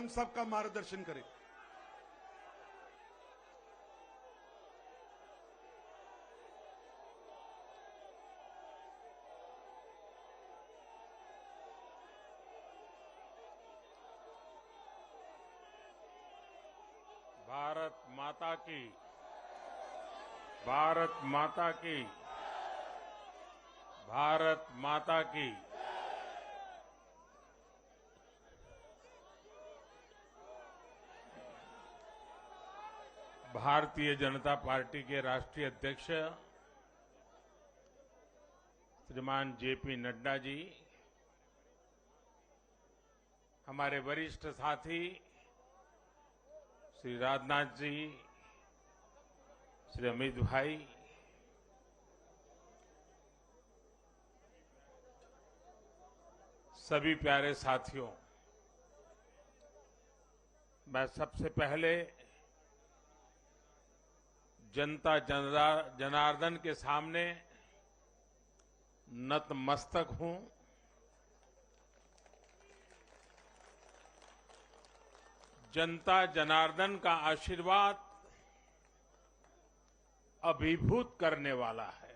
हम सबका मार्गदर्शन करें। भारत माता की, भारत माता की, भारत माता की। भारतीय जनता पार्टी के राष्ट्रीय अध्यक्ष श्रीमान जेपी नड्डा जी, हमारे वरिष्ठ साथी श्री राजनाथ जी, श्री अमित भाई, सभी प्यारे साथियों, मैं सबसे पहले जनता जनार्दन के सामने नतमस्तक हूं। जनता जनार्दन का आशीर्वाद अभिभूत करने वाला है।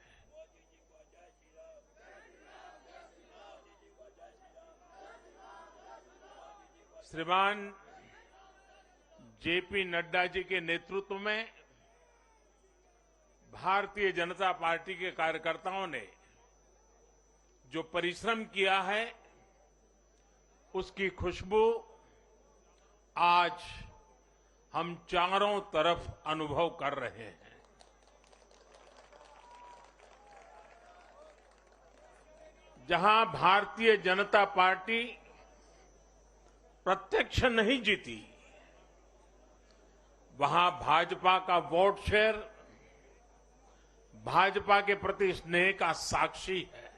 श्रीमान जेपी नड्डा जी के नेतृत्व में भारतीय जनता पार्टी के कार्यकर्ताओं ने जो परिश्रम किया है, उसकी खुशबू आज हम चारों तरफ अनुभव कर रहे हैं। जहां भारतीय जनता पार्टी प्रत्यक्ष नहीं जीती, वहां भाजपा का वोट शेयर भाजपा के प्रति स्नेह का साक्षी है।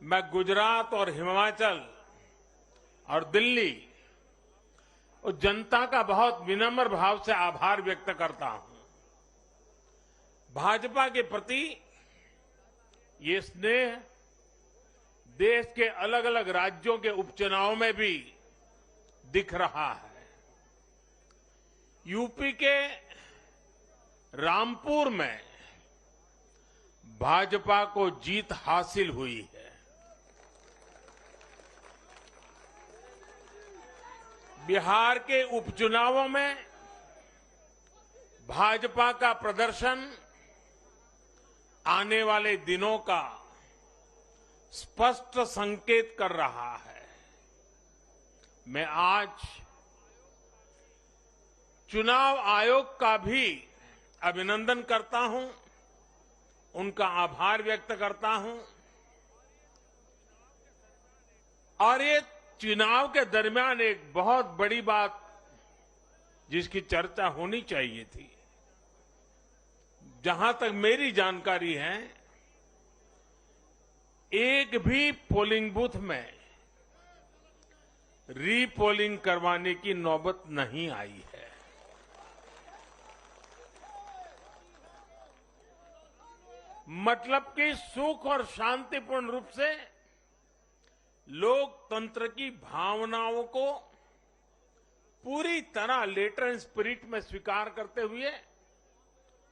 मैं गुजरात और हिमाचल और दिल्ली और जनता का बहुत विनम्र भाव से आभार व्यक्त करता हूं। भाजपा के प्रति ये स्नेह देश के अलग अलग राज्यों के उपचुनाव में भी दिख रहा है। यूपी के रामपुर में भाजपा को जीत हासिल हुई है। बिहार के उपचुनावों में भाजपा का प्रदर्शन आने वाले दिनों का स्पष्ट संकेत कर रहा है। मैं आज चुनाव आयोग का भी अभिनंदन करता हूं, उनका आभार व्यक्त करता हूं। और ये चुनाव के दरमियान एक बहुत बड़ी बात जिसकी चर्चा होनी चाहिए थी, जहां तक मेरी जानकारी है, एक भी पोलिंग बूथ में रीपोलिंग करवाने की नौबत नहीं आई है। मतलब कि सुख और शांतिपूर्ण रूप से लोकतंत्र की भावनाओं को पूरी तरह लेटर एंड स्पिरिट में स्वीकार करते हुए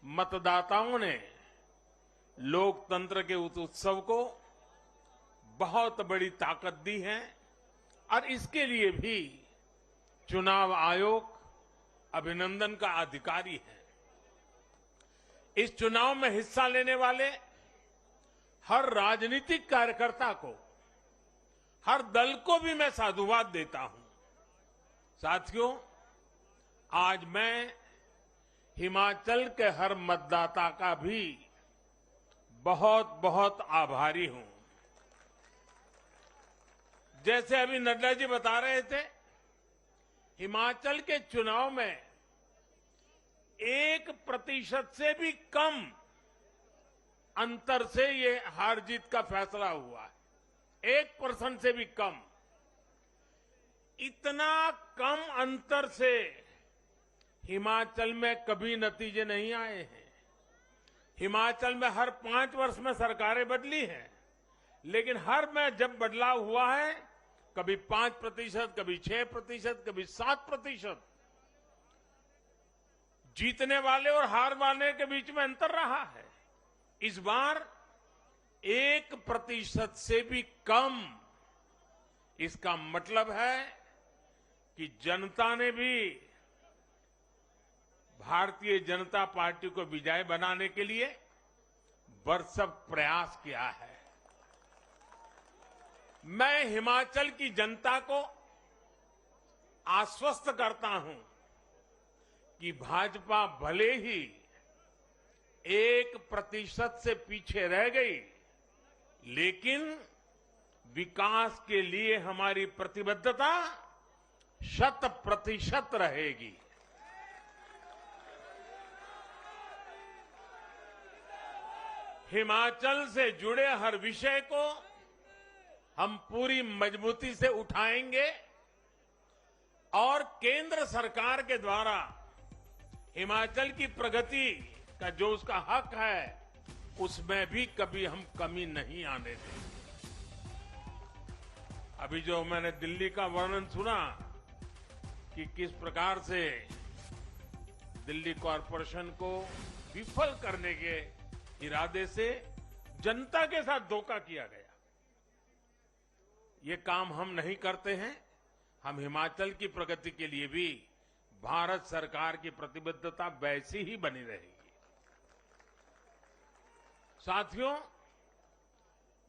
मतदाताओं ने लोकतंत्र के उस उत्सव को बहुत बड़ी ताकत दी है। और इसके लिए भी चुनाव आयोग अभिनंदन का अधिकारी है। इस चुनाव में हिस्सा लेने वाले हर राजनीतिक कार्यकर्ता को, हर दल को भी मैं साधुवाद देता हूं। साथियों, आज मैं हिमाचल के हर मतदाता का भी बहुत बहुत आभारी हूं। जैसे अभी नड्डा जी बता रहे थे, हिमाचल के चुनाव में 1% से भी कम अंतर से ये हार जीत का फैसला हुआ है। 1% से भी कम। इतना कम अंतर से हिमाचल में कभी नतीजे नहीं आए हैं। हिमाचल में हर 5 वर्ष में सरकारें बदली हैं, लेकिन हर में जब बदलाव हुआ है कभी 5%, कभी 6%, कभी 7%। जीतने वाले और हार वाले के बीच में अंतर रहा है। इस बार 1% से भी कम। इसका मतलब है कि जनता ने भी भारतीय जनता पार्टी को विजयी बनाने के लिए भरसक प्रयास किया है। मैं हिमाचल की जनता को आश्वस्त करता हूं कि भाजपा भले ही 1% से पीछे रह गई, लेकिन विकास के लिए हमारी प्रतिबद्धता 100% रहेगी। हिमाचल से जुड़े हर विषय को हम पूरी मजबूती से उठाएंगे और केंद्र सरकार के द्वारा हिमाचल की प्रगति का जो उसका हक है, उसमें भी कभी हम कमी नहीं आने देंगे। अभी जो मैंने दिल्ली का वर्णन सुना कि किस प्रकार से दिल्ली कॉरपोरेशन को विफल करने के इरादे से जनता के साथ धोखा किया गया, ये काम हम नहीं करते हैं। हम हिमाचल की प्रगति के लिए भी भारत सरकार की प्रतिबद्धता वैसी ही बनी रहेगी। साथियों,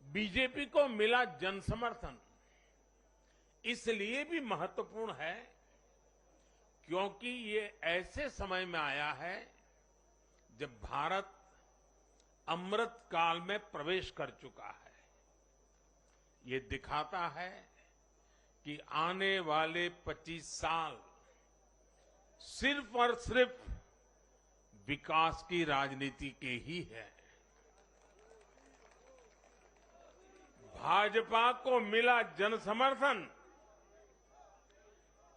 बीजेपी को मिला जनसमर्थन इसलिए भी महत्वपूर्ण है क्योंकि ये ऐसे समय में आया है जब भारत अमृत काल में प्रवेश कर चुका है। ये दिखाता है कि आने वाले 25 साल सिर्फ और सिर्फ विकास की राजनीति के ही है। भाजपा को मिला जनसमर्थन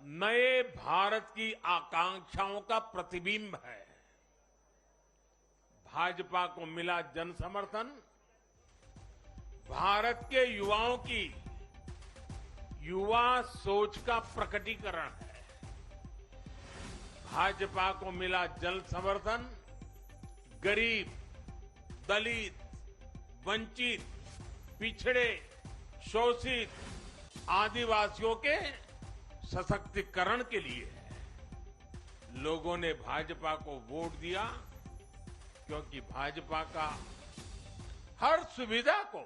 नए भारत की आकांक्षाओं का प्रतिबिंब है। भाजपा को मिला जनसमर्थन भारत के युवाओं की युवा सोच का प्रकटीकरण है। भाजपा को मिला जन समर्थन गरीब, दलित, वंचित, पिछड़े, शोषित आदिवासियों के सशक्तिकरण के लिए है। लोगों ने भाजपा को वोट दिया क्योंकि भाजपा का हर सुविधा को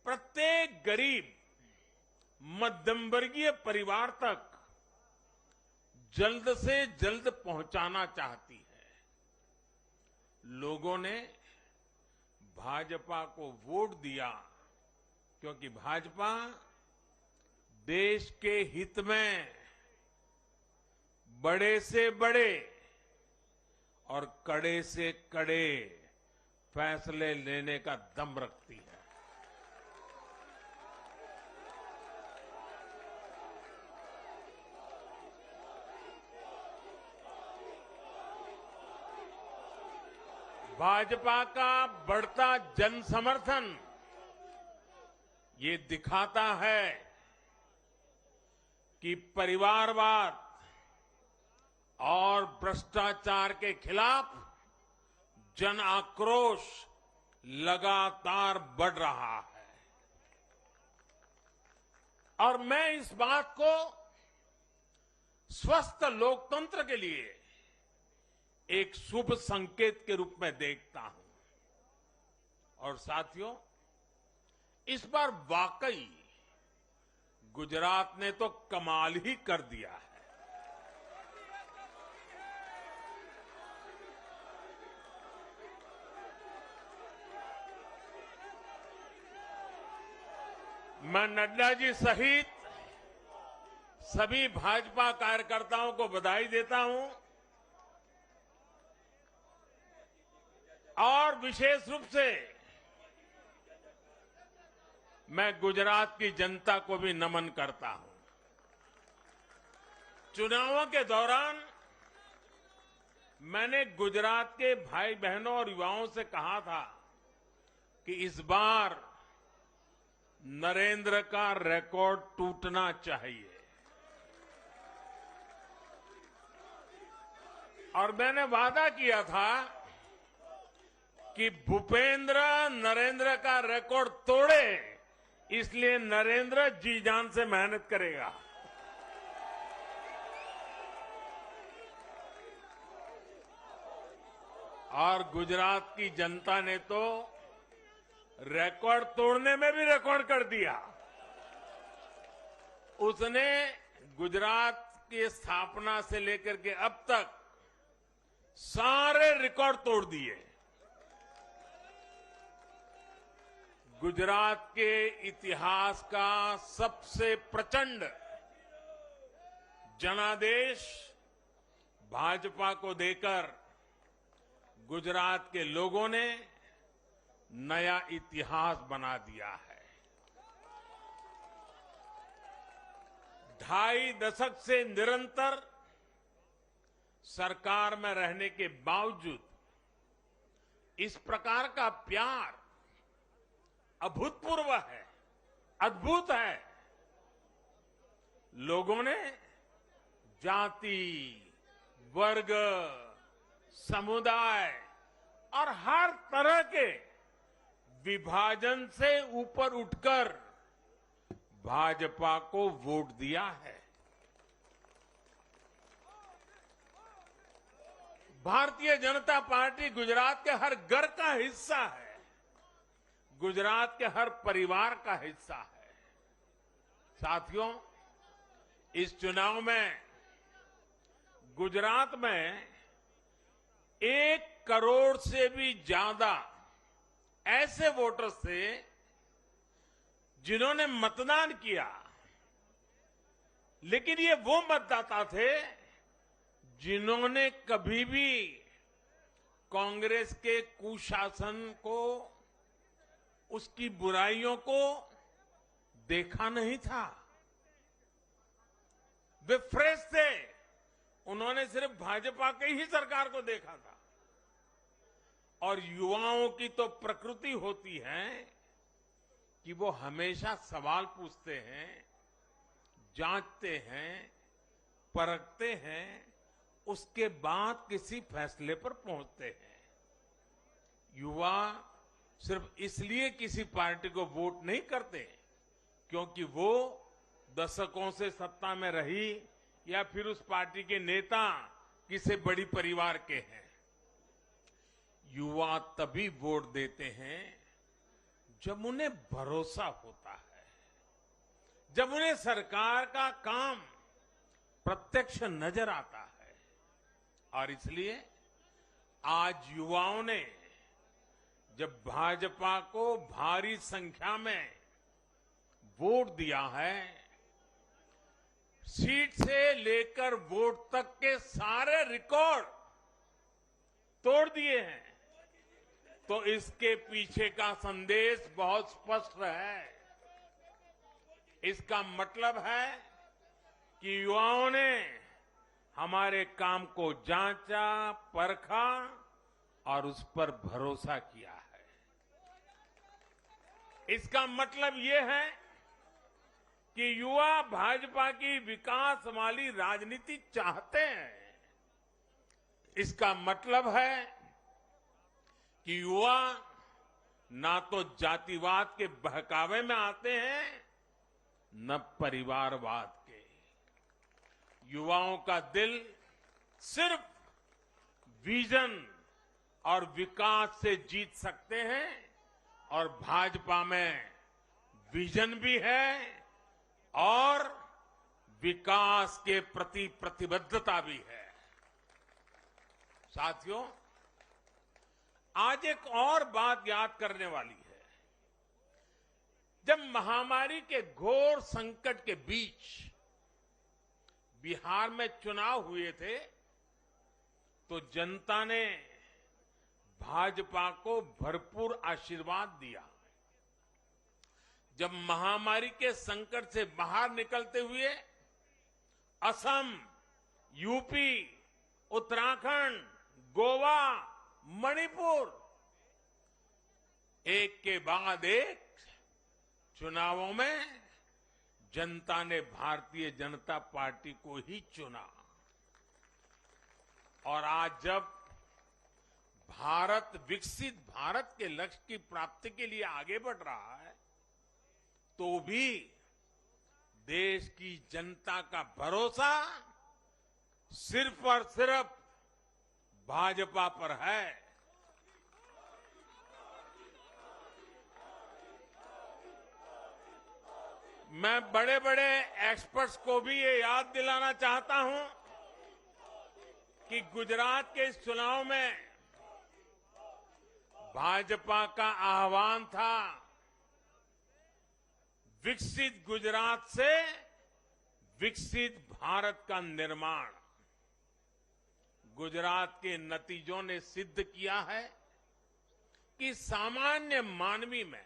प्रत्येक गरीब, मध्यम वर्गीय परिवार तक जल्द से जल्द पहुंचाना चाहती है। लोगों ने भाजपा को वोट दिया क्योंकि भाजपा देश के हित में बड़े से बड़े और कड़े से कड़े फैसले लेने का दम रखती है। भाजपा का बढ़ता जन समर्थन ये दिखाता है कि परिवारवाद और भ्रष्टाचार के खिलाफ जन आक्रोश लगातार बढ़ रहा है। और मैं इस बात को स्वस्थ लोकतंत्र के लिए एक शुभ संकेत के रूप में देखता हूं। और साथियों, इस बार वाकई गुजरात ने तो कमाल ही कर दिया है। मैं नड्डा जी सहित सभी भाजपा कार्यकर्ताओं को बधाई देता हूं और विशेष रूप से मैं गुजरात की जनता को भी नमन करता हूं। चुनावों के दौरान मैंने गुजरात के भाई बहनों और युवाओं से कहा था कि इस बार नरेंद्र का रिकॉर्ड टूटना चाहिए। और मैंने वादा किया था कि भूपेंद्र नरेंद्र का रिकॉर्ड तोड़े, इसलिए नरेंद्र जी जान से मेहनत करेगा। और गुजरात की जनता ने तो रिकॉर्ड तोड़ने में भी रिकॉर्ड कर दिया। उसने गुजरात की स्थापना से लेकर के अब तक सारे रिकॉर्ड तोड़ दिए। गुजरात के इतिहास का सबसे प्रचंड जनादेश भाजपा को देकर गुजरात के लोगों ने नया इतिहास बना दिया है। 2.5 दशक से निरंतर सरकार में रहने के बावजूद इस प्रकार का प्यार अभूतपूर्व है, अद्भुत है। लोगों ने जाति, वर्ग, समुदाय और हर तरह के विभाजन से ऊपर उठकर भाजपा को वोट दिया है। भारतीय जनता पार्टी गुजरात के हर घर का हिस्सा है, गुजरात के हर परिवार का हिस्सा है। साथियों, इस चुनाव में गुजरात में 1 करोड़ से भी ज्यादा ऐसे वोटर्स थे जिन्होंने मतदान किया, लेकिन ये वो मतदाता थे जिन्होंने कभी भी कांग्रेस के कुशासन को, उसकी बुराइयों को देखा नहीं था। वे फ्रेश थे, उन्होंने सिर्फ भाजपा की ही सरकार को देखा था। और युवाओं की तो प्रकृति होती है कि वो हमेशा सवाल पूछते हैं, जांचते हैं, परखते हैं, उसके बाद किसी फैसले पर पहुंचते हैं। युवा सिर्फ इसलिए किसी पार्टी को वोट नहीं करते क्योंकि वो दशकों से सत्ता में रही या फिर उस पार्टी के नेता किसी बड़ी परिवार के हैं। युवा तभी वोट देते हैं जब उन्हें भरोसा होता है, जब उन्हें सरकार का काम प्रत्यक्ष नजर आता है। और इसलिए आज युवाओं ने जब भाजपा को भारी संख्या में वोट दिया है, सीट से लेकर वोट तक के सारे रिकॉर्ड तोड़ दिए हैं, तो इसके पीछे का संदेश बहुत स्पष्ट है। इसका मतलब है कि युवाओं ने हमारे काम को जांचा, परखा और उस पर भरोसा किया है। इसका मतलब ये है कि युवा भाजपा की विकास वाली राजनीति चाहते हैं। इसका मतलब है कि युवा ना तो जातिवाद के बहकावे में आते हैं, न परिवारवाद के। युवाओं का दिल सिर्फ विजन और विकास से जीत सकते हैं, और भाजपा में विजन भी है और विकास के प्रति प्रतिबद्धता भी है। साथियों, आज एक और बात याद करने वाली है। जब महामारी के घोर संकट के बीच बिहार में चुनाव हुए थे, तो जनता ने भाजपा को भरपूर आशीर्वाद दिया। जब महामारी के संकट से बाहर निकलते हुए असम, यूपी, उत्तराखंड, गोवा, मणिपुर एक के बाद एक चुनावों में जनता ने भारतीय जनता पार्टी को ही चुना और आज जब भारत विकसित भारत के लक्ष्य की प्राप्ति के लिए आगे बढ़ रहा है तो भी देश की जनता का भरोसा सिर्फ और सिर्फ भाजपा पर है। मैं बड़े बड़े एक्सपर्ट्स को भी ये याद दिलाना चाहता हूं कि गुजरात के इस चुनाव में भाजपा का आह्वान था विकसित गुजरात से विकसित भारत का निर्माण। गुजरात के नतीजों ने सिद्ध किया है कि सामान्य मानवी में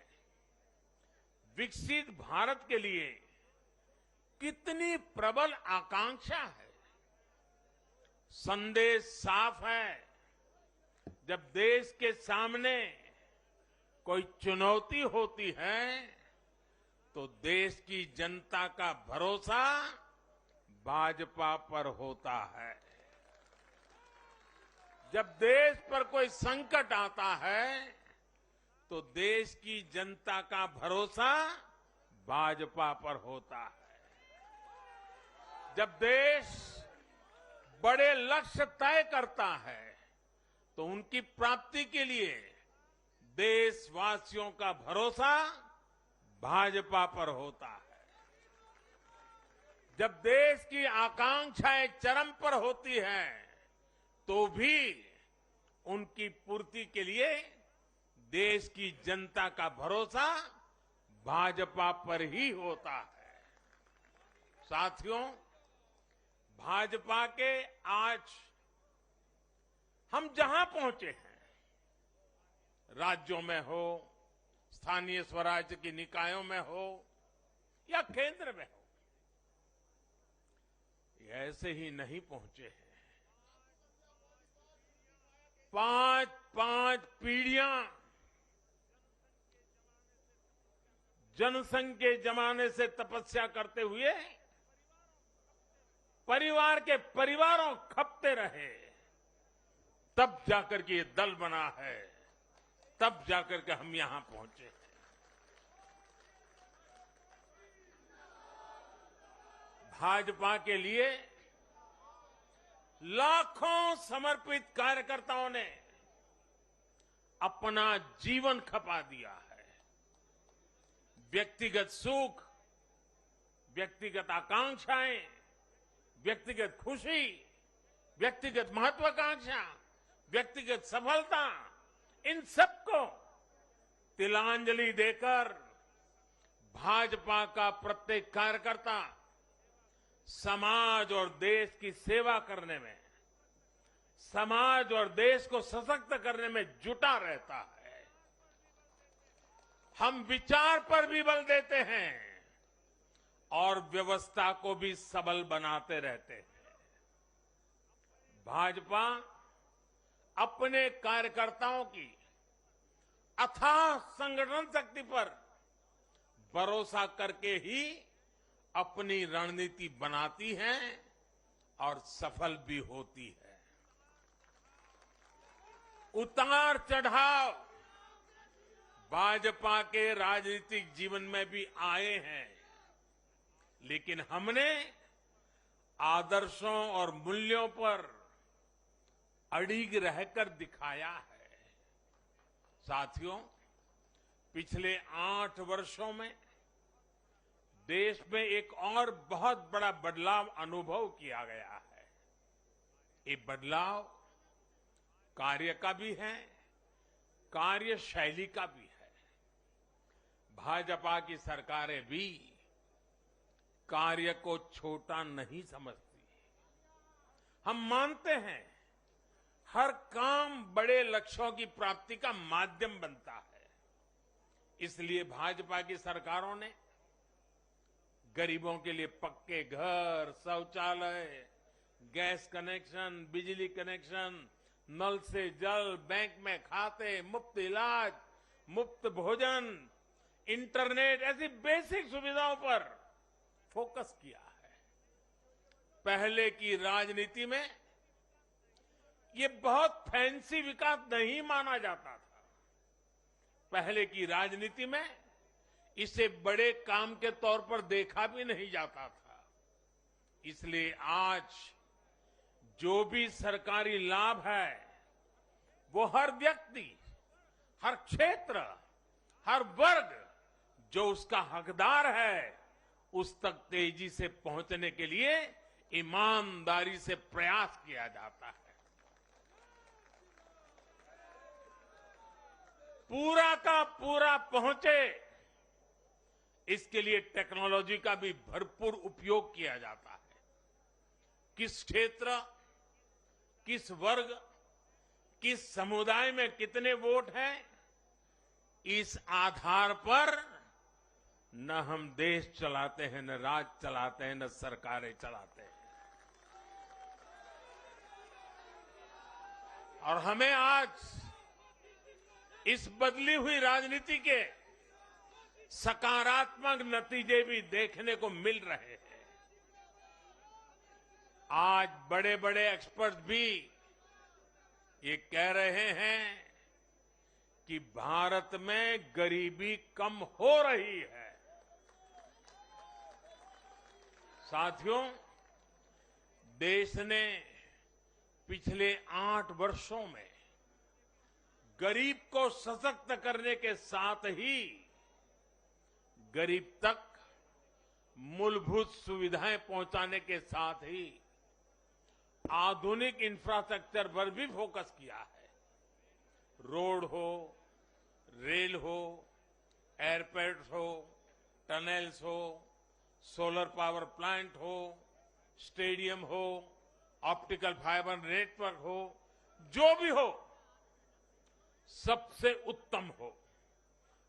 विकसित भारत के लिए कितनी प्रबल आकांक्षा है। संदेश साफ है, जब देश के सामने कोई चुनौती होती है तो देश की जनता का भरोसा भाजपा पर होता है। जब देश पर कोई संकट आता है तो देश की जनता का भरोसा भाजपा पर होता है। जब देश बड़े लक्ष्य तय करता है तो उनकी प्राप्ति के लिए देशवासियों का भरोसा भाजपा पर होता है। जब देश की आकांक्षाएं चरम पर होती हैं तो भी उनकी पूर्ति के लिए देश की जनता का भरोसा भाजपा पर ही होता है। साथियों, भाजपा के आज हम जहां पहुंचे हैं, राज्यों में हो, स्थानीय स्वराज्य की निकायों में हो या केंद्र में हो, ये ऐसे ही नहीं पहुंचे हैं। 5 पीढ़ियां जनसंघ के जमाने से तपस्या करते हुए परिवार के परिवारों खपते रहे, तब जाकर के ये दल बना है, तब जाकर के हम यहां पहुंचे हैं। भाजपा के लिए लाखों समर्पित कार्यकर्ताओं ने अपना जीवन खपा दिया है। व्यक्तिगत सुख, व्यक्तिगत आकांक्षाएं, व्यक्तिगत खुशी, व्यक्तिगत महत्वाकांक्षा, व्यक्तिगत सफलता, इन सबको तिलांजलि देकर भाजपा का प्रत्येक कार्यकर्ता समाज और देश की सेवा करने में, समाज और देश को सशक्त करने में जुटा रहता है। हम विचार पर भी बल देते हैं और व्यवस्था को भी सबल बनाते रहते हैं। भाजपा अपने कार्यकर्ताओं की अथाह संगठन शक्ति पर भरोसा करके ही अपनी रणनीति बनाती है और सफल भी होती है। उतार चढ़ाव भाजपा के राजनीतिक जीवन में भी आए हैं, लेकिन हमने आदर्शों और मूल्यों पर अड़िग रहकर दिखाया है। साथियों, पिछले 8 वर्षों में देश में एक और बहुत बड़ा बदलाव अनुभव किया गया है। ये बदलाव कार्य का भी है, कार्यशैली का भी है। भाजपा की सरकारें भी कार्य को छोटा नहीं समझती। हम मानते हैं हर काम बड़े लक्ष्यों की प्राप्ति का माध्यम बनता है। इसलिए भाजपा की सरकारों ने गरीबों के लिए पक्के घर, शौचालय, गैस कनेक्शन, बिजली कनेक्शन, नल से जल, बैंक में खाते, मुफ्त इलाज, मुफ्त भोजन, इंटरनेट ऐसी बेसिक सुविधाओं पर फोकस किया है। पहले की राजनीति में ये बहुत फैंसी विकास नहीं माना जाता था। पहले की राजनीति में इसे बड़े काम के तौर पर देखा भी नहीं जाता था। इसलिए आज जो भी सरकारी लाभ है वो हर व्यक्ति, हर क्षेत्र, हर वर्ग जो उसका हकदार है उस तक तेजी से पहुंचने के लिए ईमानदारी से प्रयास किया जाता है। पूरा का पूरा पहुंचे, इसके लिए टेक्नोलॉजी का भी भरपूर उपयोग किया जाता है। किस क्षेत्र, किस वर्ग, किस समुदाय में कितने वोट हैं, इस आधार पर न हम देश चलाते हैं, न राज्य चलाते हैं, न सरकारें चलाते हैं। और हमें आज इस बदली हुई राजनीति के सकारात्मक नतीजे भी देखने को मिल रहे हैं। आज बड़े बड़े एक्सपर्ट भी ये कह रहे हैं कि भारत में गरीबी कम हो रही है। साथियों, देश ने पिछले 8 वर्षों में गरीब को सशक्त करने के साथ ही गरीब तक मूलभूत सुविधाएं पहुंचाने के साथ ही आधुनिक इंफ्रास्ट्रक्चर पर भी फोकस किया है। रोड हो, रेल हो, एयरपोर्ट हो, टनल्स हो, सोलर पावर प्लांट हो, स्टेडियम हो, ऑप्टिकल फाइबर नेटवर्क हो, जो भी हो सबसे उत्तम हो,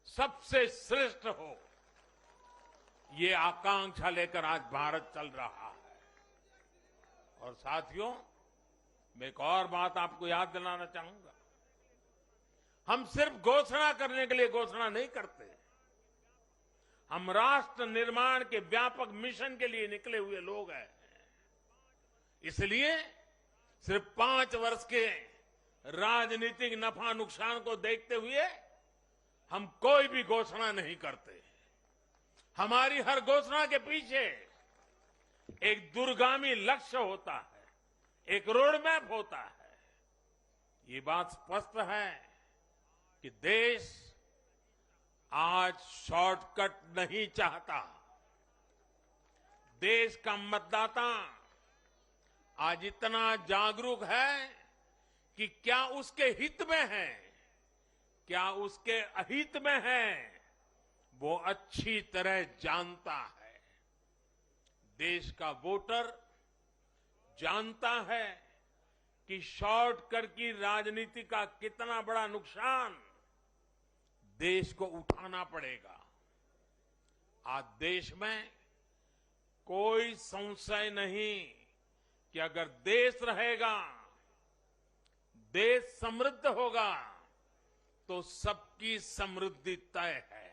सबसे श्रेष्ठ हो, ये आकांक्षा लेकर आज भारत चल रहा है। और साथियों, मैं एक और बात आपको याद दिलाना चाहूंगा। हम सिर्फ घोषणा करने के लिए घोषणा नहीं करते, हम राष्ट्र निर्माण के व्यापक मिशन के लिए निकले हुए लोग हैं। इसलिए सिर्फ 5 वर्ष के राजनीतिक नफा नुकसान को देखते हुए हम कोई भी घोषणा नहीं करते। हमारी हर घोषणा के पीछे एक दूरगामी लक्ष्य होता है, एक रोड मैप होता है। ये बात स्पष्ट है कि देश आज शॉर्टकट नहीं चाहता। देश का मतदाता आज इतना जागरूक है कि क्या उसके हित में है, क्या उसके अहित में है, वो अच्छी तरह जानता है। देश का वोटर जानता है कि शॉर्टकट की राजनीति का कितना बड़ा नुकसान देश को उठाना पड़ेगा। आज देश में कोई संशय नहीं कि अगर देश रहेगा, देश समृद्ध होगा, तो सबकी समृद्धि तय है।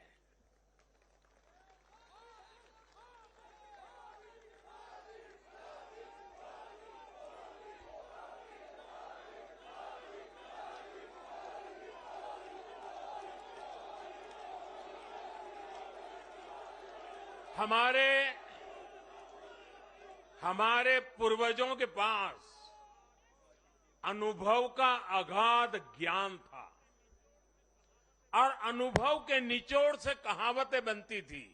हमारे पूर्वजों के पास अनुभव का अगाध ज्ञान था और अनुभव के निचोड़ से कहावतें बनती थी।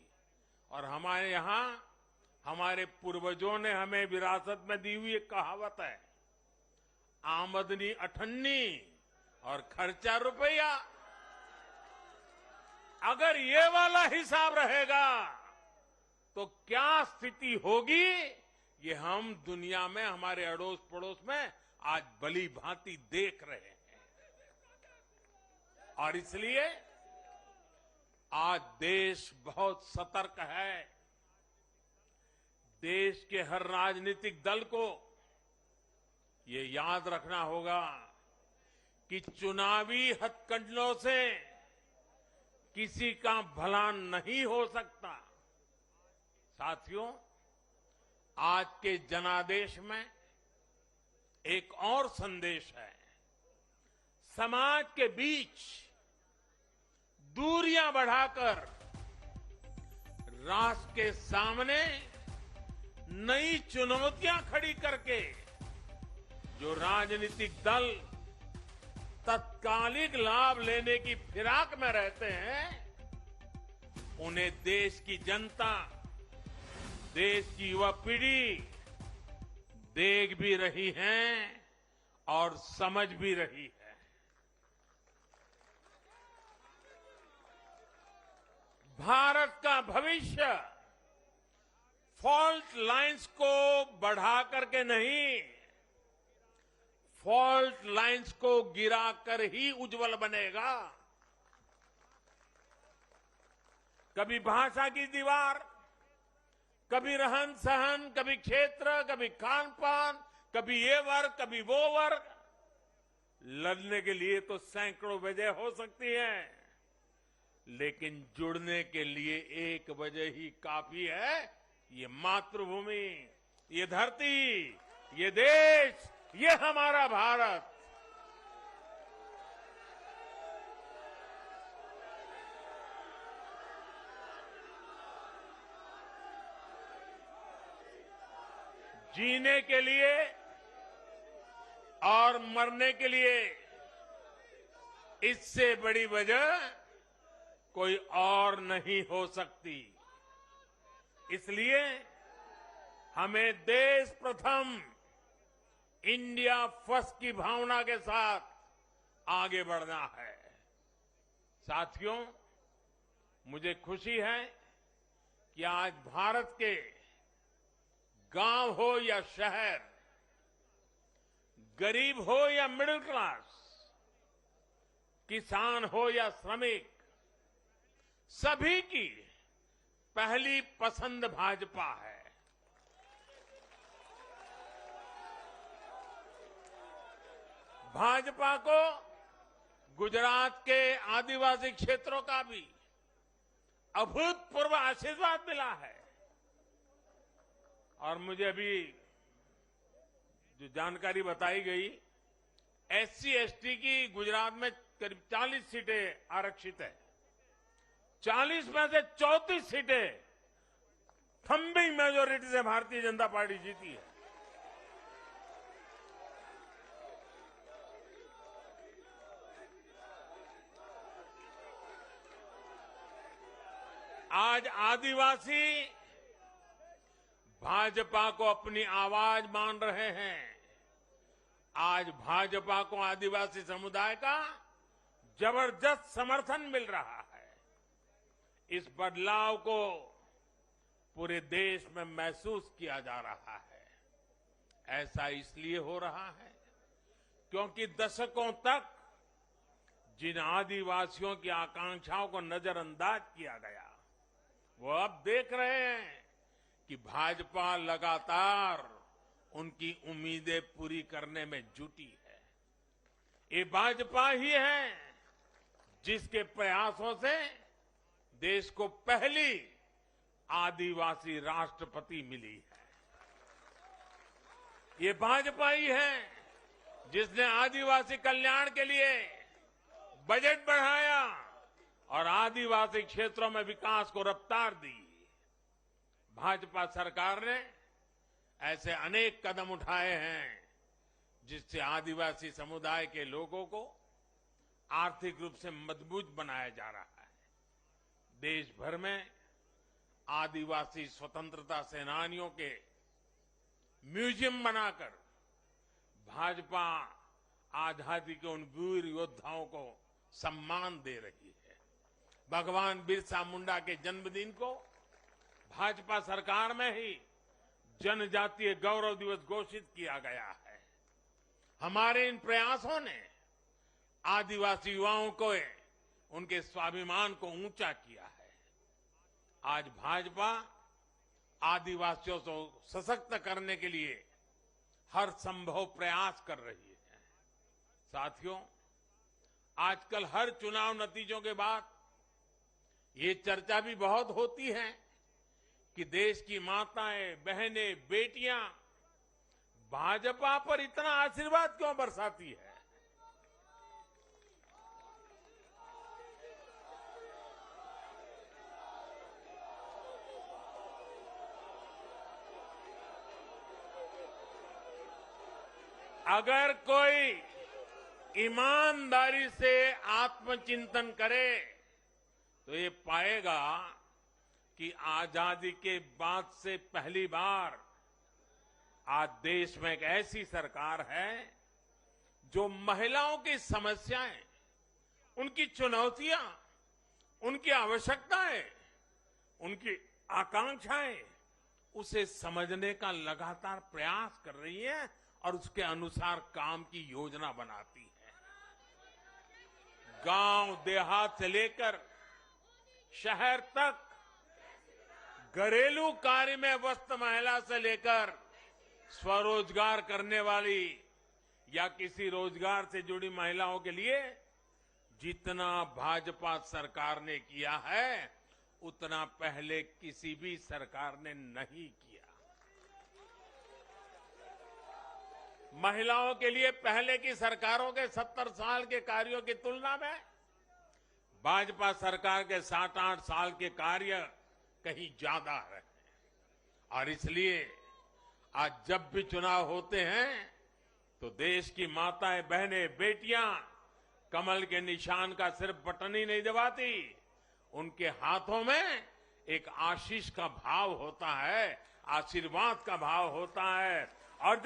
और हमारे यहां हमारे पूर्वजों ने हमें विरासत में दी हुई एक कहावत है, आमदनी अठन्नी और खर्चा रुपया। अगर ये वाला हिसाब रहेगा तो क्या स्थिति होगी, ये हम दुनिया में हमारे अड़ोस पड़ोस में आज भली भांति देख रहे हैं। और इसलिए आज देश बहुत सतर्क है। देश के हर राजनीतिक दल को ये याद रखना होगा कि चुनावी हथकंडों से किसी का भला नहीं हो सकता। साथियों, आज के जनादेश में एक और संदेश है। समाज के बीच दूरियां बढ़ाकर राष्ट्र के सामने नई चुनौतियां खड़ी करके जो राजनीतिक दल तत्कालिक लाभ लेने की फिराक में रहते हैं, उन्हें देश की जनता, देश की युवा पीढ़ी देख भी रही है और समझ भी रही है। भारत का भविष्य फॉल्ट लाइंस को बढ़ा करके नहीं, फॉल्ट लाइंस को गिराकर ही उज्जवल बनेगा। कभी भाषा की दीवार, कभी रहन सहन, कभी क्षेत्र, कभी खान पान, कभी ये वर्ग, कभी वो वर्ग। लड़ने के लिए तो सैकड़ों वजह हो सकती हैं, लेकिन जुड़ने के लिए एक वजह ही काफी है। ये मातृभूमि, ये धरती, ये देश, ये हमारा भारत। जीने के लिए और मरने के लिए इससे बड़ी वजह कोई और नहीं हो सकती। इसलिए हमें देश प्रथम, इंडिया फर्स्ट की भावना के साथ आगे बढ़ना है। साथियों, मुझे खुशी है कि आज भारत के गांव हो या शहर, गरीब हो या मिडिल क्लास, किसान हो या श्रमिक, सभी की पहली पसंद भाजपा है। भाजपा को गुजरात के आदिवासी क्षेत्रों का भी अभूतपूर्व आशीर्वाद मिला है। और मुझे अभी जो जानकारी बताई गई, एससी एसटी की गुजरात में करीब 40 सीटें आरक्षित है। 40 में से 34 सीटें थंबिंग मेजोरिटी से भारतीय जनता पार्टी जीती है। आज आदिवासी भाजपा को अपनी आवाज मान रहे हैं। आज भाजपा को आदिवासी समुदाय का जबरदस्त समर्थन मिल रहा है। इस बदलाव को पूरे देश में महसूस किया जा रहा है। ऐसा इसलिए हो रहा है क्योंकि दशकों तक जिन आदिवासियों की आकांक्षाओं को नजरअंदाज किया गया, वो अब देख रहे हैं कि भाजपा लगातार उनकी उम्मीदें पूरी करने में जुटी है। ये भाजपा ही है जिसके प्रयासों से देश को पहली आदिवासी राष्ट्रपति मिली है। ये भाजपा ही है जिसने आदिवासी कल्याण के लिए बजट बढ़ाया और आदिवासी क्षेत्रों में विकास को रफ्तार दी। भाजपा सरकार ने ऐसे अनेक कदम उठाए हैं जिससे आदिवासी समुदाय के लोगों को आर्थिक रूप से मजबूत बनाया जा रहा है। देश भर में आदिवासी स्वतंत्रता सेनानियों के म्यूजियम बनाकर भाजपा आजादी के उन वीर योद्धाओं को सम्मान दे रही है। भगवान बिरसा मुंडा के जन्मदिन को भाजपा सरकार में ही जनजातीय गौरव दिवस घोषित किया गया है। हमारे इन प्रयासों ने आदिवासी युवाओं को उनके स्वाभिमान को ऊंचा किया है। आज भाजपा आदिवासियों को सशक्त करने के लिए हर संभव प्रयास कर रही है। साथियों, आजकल हर चुनाव नतीजों के बाद ये चर्चा भी बहुत होती है कि देश की माताएं, बहनें, बेटियां भाजपा पर इतना आशीर्वाद क्यों बरसाती है। अगर कोई ईमानदारी से आत्मचिंतन करे तो ये पाएगा कि आजादी के बाद से पहली बार आज देश में एक ऐसी सरकार है जो महिलाओं की समस्याएं, उनकी चुनौतियां, उनकी आवश्यकताएं, उनकी आकांक्षाएं, उसे समझने का लगातार प्रयास कर रही है और उसके अनुसार काम की योजना बनाती है। गांव देहात से लेकर शहर तक घरेलू कार्य में व्यस्त महिला से लेकर स्वरोजगार करने वाली या किसी रोजगार से जुड़ी महिलाओं के लिए जितना भाजपा सरकार ने किया है उतना पहले किसी भी सरकार ने नहीं किया। महिलाओं के लिए पहले की सरकारों के 70 साल के कार्यों की तुलना में भाजपा सरकार के 7-8 साल के कार्य कहीं ज्यादा है और इसलिए आज जब भी चुनाव होते हैं तो देश की माताएं, बहनें, बेटियां कमल के निशान का सिर्फ बटन ही नहीं दबाती, उनके हाथों में एक आशीष का भाव होता है, आशीर्वाद का भाव होता है और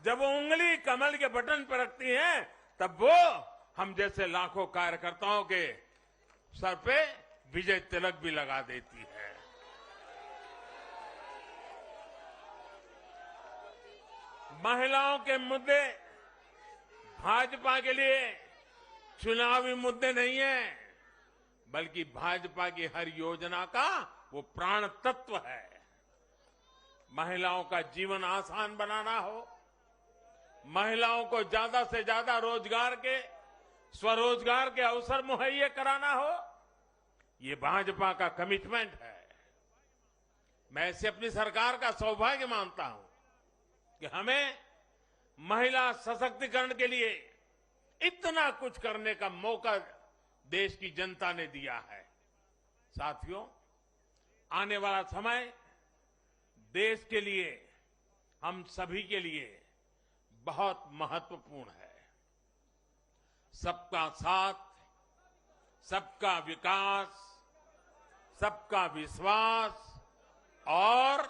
जब वो उंगली कमल के बटन पर रखती हैं तब वो हम जैसे लाखों कार्यकर्ताओं के सर पे विजय तिलक भी लगा देती है। महिलाओं के मुद्दे भाजपा के लिए चुनावी मुद्दे नहीं है, बल्कि भाजपा की हर योजना का वो प्राण तत्व है। महिलाओं का जीवन आसान बनाना हो, महिलाओं को ज्यादा से ज्यादा रोजगार के, स्वरोजगार के अवसर मुहैया कराना हो, ये भाजपा का कमिटमेंट है। मैं इसे अपनी सरकार का सौभाग्य मानता हूं कि हमें महिला सशक्तिकरण के लिए इतना कुछ करने का मौका देश की जनता ने दिया है। साथियों, आने वाला समय देश के लिए, हम सभी के लिए बहुत महत्वपूर्ण है। सबका साथ, सबका विकास, सबका विश्वास और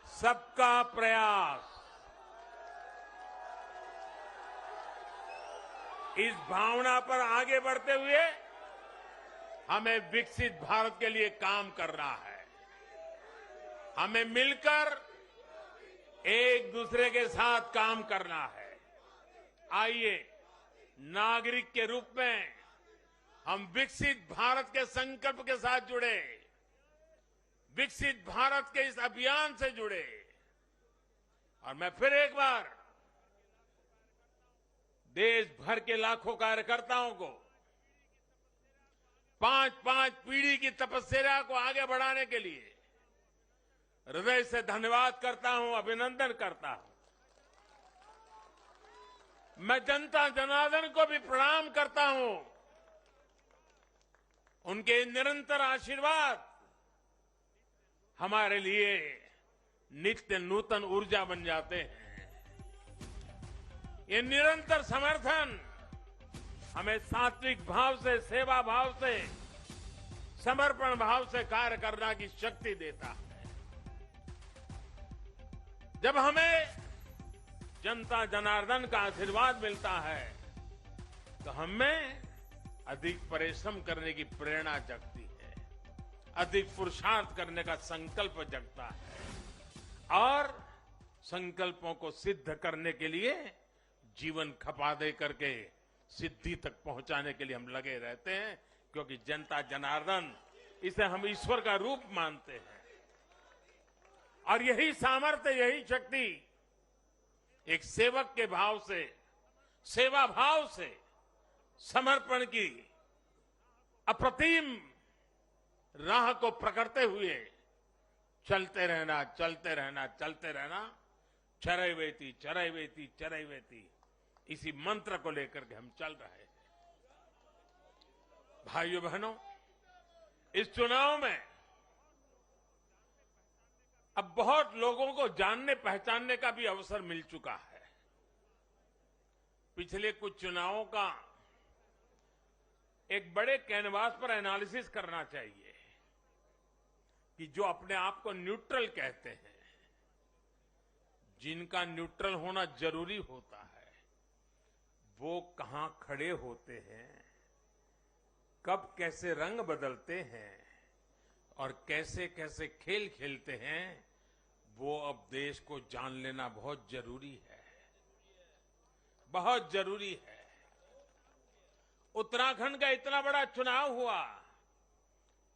सबका प्रयास, इस भावना पर आगे बढ़ते हुए हमें विकसित भारत के लिए काम करना है। हमें मिलकर एक दूसरे के साथ काम करना है। आइए, नागरिक के रूप में हम विकसित भारत के संकल्प के साथ जुड़े, विकसित भारत के इस अभियान से जुड़े और मैं फिर एक बार देश भर के लाखों कार्यकर्ताओं को 5-5 पीढ़ी की तपस्या को आगे बढ़ाने के लिए हृदय से धन्यवाद करता हूं, अभिनंदन करता हूं। मैं जनता जनार्दन को भी प्रणाम करता हूं। उनके निरंतर आशीर्वाद हमारे लिए नित्य नूतन ऊर्जा बन जाते हैं। ये निरंतर समर्थन हमें सात्विक भाव से, सेवा भाव से, समर्पण भाव से कार्य करने की शक्ति देता है। जब हमें जनता जनार्दन का आशीर्वाद मिलता है तो हमें अधिक परिश्रम करने की प्रेरणा जगती है, अधिक पुरुषार्थ करने का संकल्प जगता है और संकल्पों को सिद्ध करने के लिए जीवन खपा दे करके सिद्धि तक पहुंचाने के लिए हम लगे रहते हैं, क्योंकि जनता जनार्दन, इसे हम ईश्वर का रूप मानते हैं और यही सामर्थ्य, यही शक्ति एक सेवक के भाव से, सेवा भाव से, समर्पण की अप्रतिम राह को पकड़ते हुए चलते रहना, चलते रहना, चलते रहना, चरैवेति चरैवेति चरैवेति, इसी मंत्र को लेकर के हम चल रहे हैं। भाइयों बहनों, इस चुनाव में अब बहुत लोगों को जानने पहचानने का भी अवसर मिल चुका है। पिछले कुछ चुनावों का एक बड़े कैनवास पर एनालिसिस करना चाहिए कि जो अपने आप को न्यूट्रल कहते हैं, जिनका न्यूट्रल होना जरूरी होता है, वो कहां खड़े होते हैं, कब कैसे रंग बदलते हैं और कैसे कैसे खेल खेलते हैं, वो अब देश को जान लेना बहुत जरूरी है, बहुत जरूरी है। उत्तराखंड का इतना बड़ा चुनाव हुआ,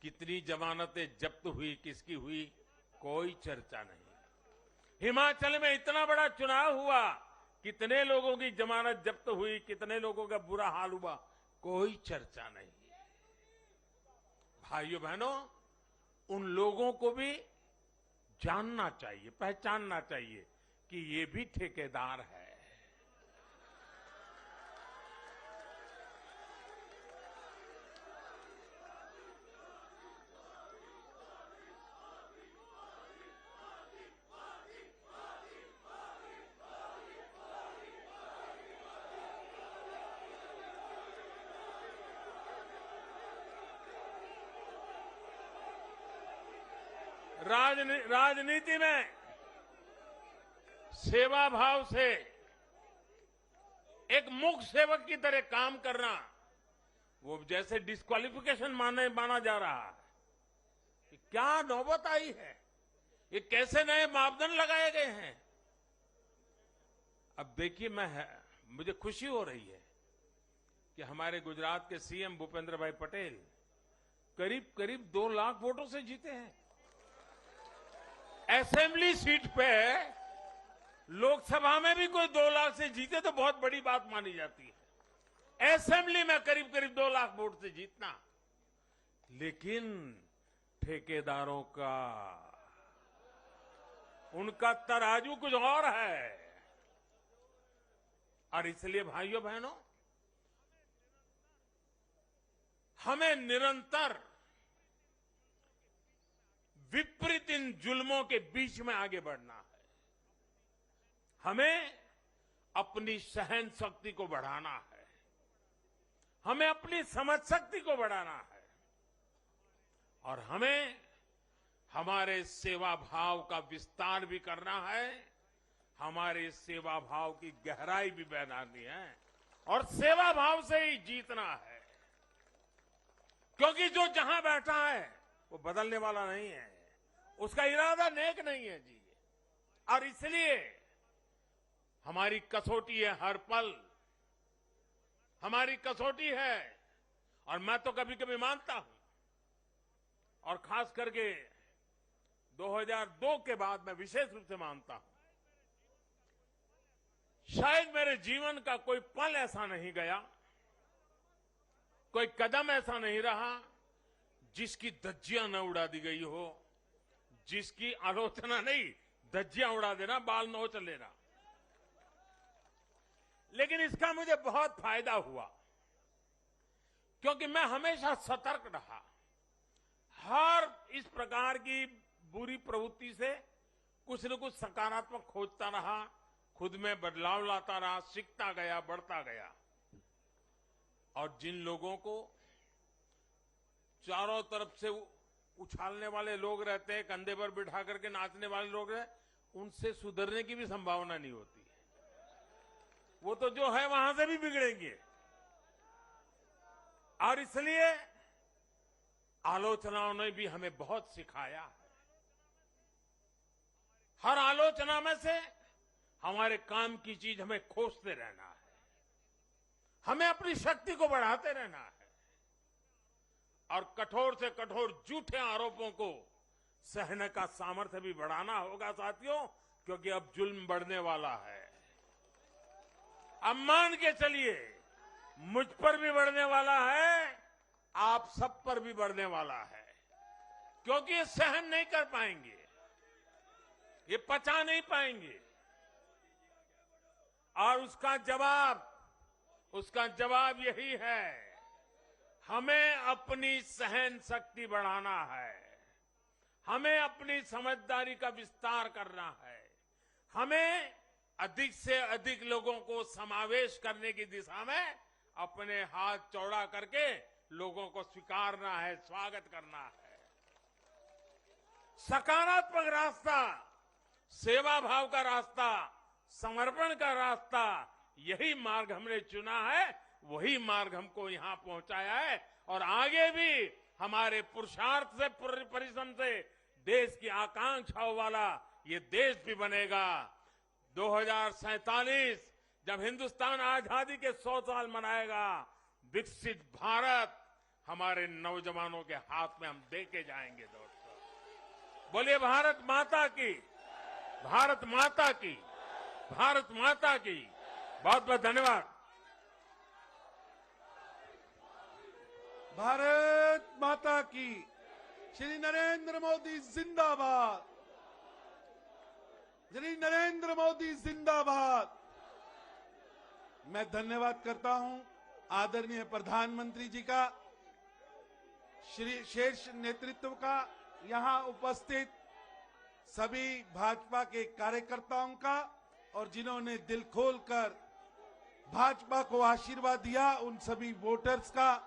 कितनी जमानतें जब्त हुई, किसकी हुई, कोई चर्चा नहीं। हिमाचल में इतना बड़ा चुनाव हुआ, कितने लोगों की जमानत जब्त हुई, कितने लोगों का बुरा हाल हुआ, कोई चर्चा नहीं। भाइयों बहनों, उन लोगों को भी जानना चाहिए, पहचानना चाहिए कि ये भी ठेकेदार है। राजनीति में सेवा भाव से एक मुख्य सेवक की तरह काम करना, वो जैसे डिस्क्वालिफिकेशन माना जा रहा है। कि क्या नौबत आई है, ये कैसे नए मापदंड लगाए गए हैं। अब देखिए, मुझे खुशी हो रही है कि हमारे गुजरात के सीएम भूपेंद्र भाई पटेल करीब करीब 2 लाख वोटों से जीते हैं। असेंबली सीट पे, लोकसभा में भी कोई 2 लाख से जीते तो बहुत बड़ी बात मानी जाती है। असेंबली में करीब करीब 2 लाख वोट से जीतना, लेकिन ठेकेदारों का, उनका तराजू कुछ और है। और इसलिए भाइयों बहनों, हमें निरंतर विपरीत इन जुल्मों के बीच में आगे बढ़ना है। हमें अपनी सहन शक्ति को बढ़ाना है, हमें अपनी समझ शक्ति को बढ़ाना है, और हमें हमारे सेवा भाव का विस्तार भी करना है, हमारे सेवा भाव की गहराई भी बढ़ानी है, और सेवा भाव से ही जीतना है। क्योंकि जो जहां बैठा है वो बदलने वाला नहीं है, उसका इरादा नेक नहीं है जी। और इसलिए हमारी कसौटी है, हर पल हमारी कसौटी है। और मैं तो कभी कभी मानता हूं, और खास करके 2002 के बाद मैं विशेष रूप से मानता हूं, शायद मेरे जीवन का कोई पल ऐसा नहीं गया, कोई कदम ऐसा नहीं रहा जिसकी धज्जियां न उड़ा दी गई हो, जिसकी आलोचना नहीं, धज्जियां उड़ा देना, बाल नोच लेना। लेकिन इसका मुझे बहुत फायदा हुआ, क्योंकि मैं हमेशा सतर्क रहा। हर इस प्रकार की बुरी प्रवृत्ति से कुछ न कुछ सकारात्मक खोजता रहा, खुद में बदलाव लाता रहा, सीखता गया, बढ़ता गया। और जिन लोगों को चारों तरफ से उछालने वाले लोग रहते हैं, कंधे पर बिठा करके नाचने वाले लोग रहते, उनसे सुधरने की भी संभावना नहीं होती है। वो तो जो है वहां से भी बिगड़ेंगे। और इसलिए आलोचनाओं ने भी हमें बहुत सिखाया है। हर आलोचना में से हमारे काम की चीज हमें खोजते रहना है, हमें अपनी शक्ति को बढ़ाते रहना है, और कठोर से कठोर झूठे आरोपों को सहने का सामर्थ्य भी बढ़ाना होगा साथियों, क्योंकि अब जुल्म बढ़ने वाला है। अब मान के चलिए, मुझ पर भी बढ़ने वाला है, आप सब पर भी बढ़ने वाला है, क्योंकि ये सहन नहीं कर पाएंगे, ये पचा नहीं पाएंगे। और उसका जवाब यही है, हमें अपनी सहन शक्ति बढ़ाना है, हमें अपनी समझदारी का विस्तार करना है, हमें अधिक से अधिक लोगों को समावेश करने की दिशा में अपने हाथ चौड़ा करके लोगों को स्वीकारना है, स्वागत करना है। सकारात्मक रास्ता, सेवा भाव का रास्ता, समर्पण का रास्ता, यही मार्ग हमने चुना है, वही मार्ग हमको यहां पहुंचाया है। और आगे भी हमारे पुरुषार्थ से, परिश्रम से देश की आकांक्षाओं वाला ये देश भी बनेगा। 2047 जब हिंदुस्तान आजादी के 100 साल मनाएगा, विकसित भारत हमारे नौजवानों के हाथ में हम देके जाएंगे। दोस्तों बोलिए भारत माता की, भारत माता की, भारत माता की। बहुत बहुत धन्यवाद। भारत माता की। श्री नरेंद्र मोदी जिंदाबाद, श्री नरेंद्र मोदी जिंदाबाद। मैं धन्यवाद करता हूं आदरणीय प्रधानमंत्री जी का, श्री शीर्ष नेतृत्व का, यहां उपस्थित सभी भाजपा के कार्यकर्ताओं का, और जिन्होंने दिल खोलकर भाजपा को आशीर्वाद दिया उन सभी वोटर्स का